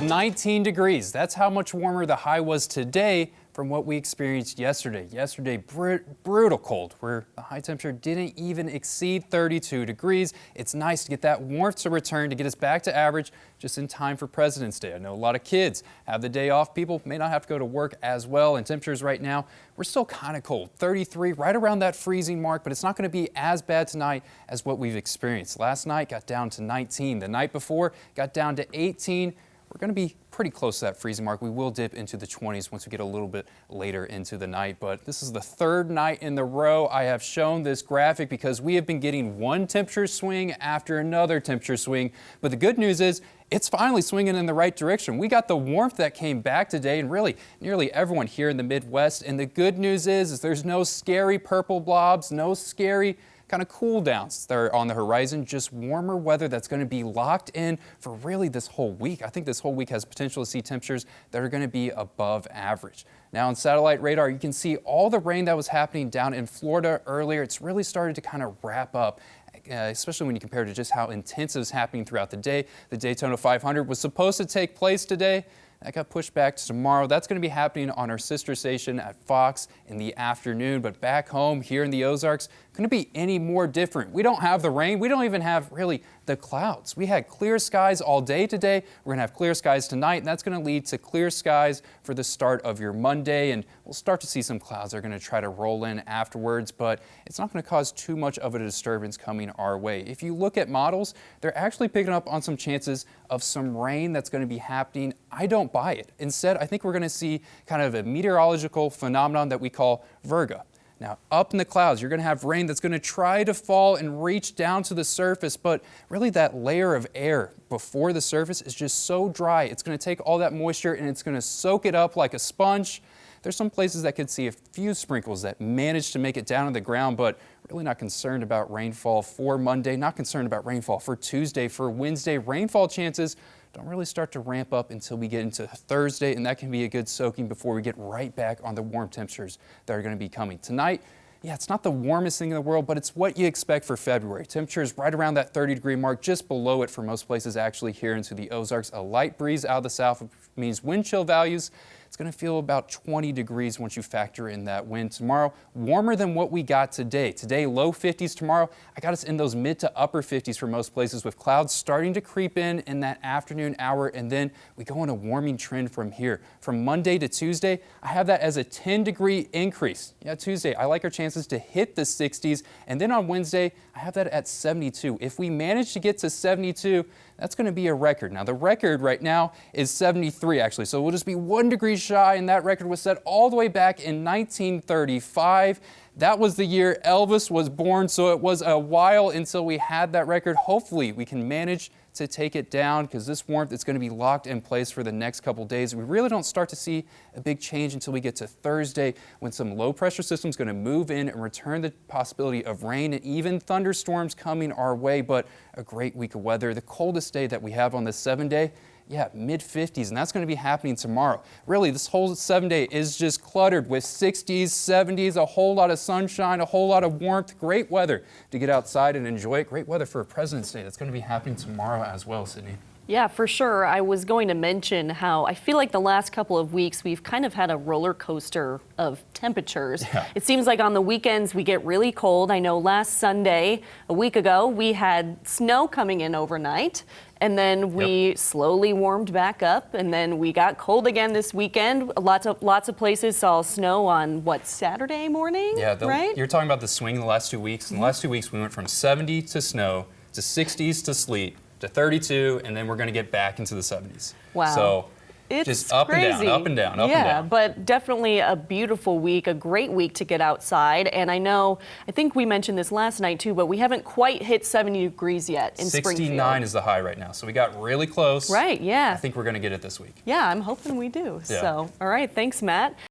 19 degrees. That's how much warmer the high was today from what we experienced yesterday. Yesterday, brutal cold, where the high temperature didn't even exceed 32 degrees. It's nice to get that warmth to return to get us back to average just in time for President's Day. I know a lot of kids have the day off. People may not have to go to work as well, and temperatures right now, we're still kind of cold. 33, right around that freezing mark, but it's not going to be as bad tonight as what we've experienced. Last night got down to 19. The night before got down to 18. We're going to be pretty close to that freezing mark. We will dip into the 20s once we get a little bit later into the night, but this is the third night in the row I have shown this graphic because we have been getting one temperature swing after another temperature swing. But the good news is it's finally swinging in the right direction. We got the warmth that came back today, and really nearly everyone here in the Midwest. And the good news is there's no scary purple blobs, no scary kind of cool downs that are on the horizon, just warmer weather that's going to be locked in for really this whole week. I think this whole week has potential to see temperatures that are going to be above average. Now on satellite radar, you can see all the rain that was happening down in Florida earlier. It's really started to kind of wrap up. Especially when you compare to just how intense it was happening throughout the day. The Daytona 500 was supposed to take place today. That got pushed back to tomorrow. That's going to be happening on our sister station at Fox in the afternoon. But back home here in the Ozarks, couldn't be any more different. We don't have the rain. We don't even have really the clouds. We had clear skies all day today. We're going to have clear skies tonight, and that's going to lead to clear skies for the start of your Monday. And we'll start to see some clouds that are going to try to roll in afterwards, but it's not going to cause too much of a disturbance coming our way. If you look at models, they're actually picking up on some chances of some rain that's going to be happening. I don't buy it. Instead, I think we're going to see kind of a meteorological phenomenon that we call virga. Now, up in the clouds, you're going to have rain that's going to try to fall and reach down to the surface, but really that layer of air before the surface is just so dry. It's going to take all that moisture and it's going to soak it up like a sponge. There's some places that could see a few sprinkles that manage to make it down to the ground, but really not concerned about rainfall for Monday, not concerned about rainfall for Tuesday. For Wednesday, rainfall chances don't really start to ramp up until we get into Thursday, and that can be a good soaking before we get right back on the warm temperatures that are going to be coming. Tonight, yeah, it's not the warmest thing in the world, but it's what you expect for February. Temperatures right around that 30-degree mark, just below it for most places actually here into the Ozarks. A light breeze out of the south means wind chill values. It's going to feel about 20 degrees once you factor in that wind. Tomorrow, warmer than what we got today. Today, low 50s. Tomorrow, I got us in those mid to upper 50s for most places, with clouds starting to creep in that afternoon hour, and then we go on a warming trend from here. From Monday to Tuesday, I have that as a 10-degree increase. Yeah, Tuesday, I like our chances to hit the 60s, and then on Wednesday, I have that at 72. If we manage to get to 72, that's going to be a record. Now, the record right now is 73, actually, so we'll just be 1 degree shy, and that record was set all the way back in 1935. That was the year Elvis was born, so it was a while until we had that record. Hopefully, we can manage to take it down because this warmth is going to be locked in place for the next couple days. We really don't start to see a big change until we get to Thursday, when some low pressure system is going to move in and return the possibility of rain and even thunderstorms coming our way. But a great week of weather. The coldest day that we have on this 7-day, yeah, mid-50s, and that's going to be happening tomorrow. Really, this whole 7-day is just cluttered with 60s, 70s, a whole lot of sunshine, a whole lot of warmth. Great weather to get outside and enjoy it. Great weather for a President's Day. That's going to be happening tomorrow as well, Sydney. Yeah, for sure. I was going to mention how I feel like the last couple of weeks we've kind of had a roller coaster of temperatures. Yeah. It seems like on the weekends we get really cold. I know last Sunday, a week ago, we had snow coming in overnight, and then we slowly warmed back up, and then we got cold again this weekend. Lots of places saw snow on, what, Saturday morning? Yeah, right? You're talking about the swing in the last 2 weeks. In the last 2 weeks, we went from 70 to snow to 60s to sleet to 32, and then we're going to get back into the 70s. Wow. So it's just up crazy. and down, up and down, up and yeah, down. But definitely a beautiful week, a great week to get outside. And I think we mentioned this last night too, but we haven't quite hit 70 degrees yet in Springfield. 69 is the high right now, so we got really close. Right, yeah. I think we're going to get it this week. Yeah, I'm hoping we do. Yeah. So, all right, thanks, Matt.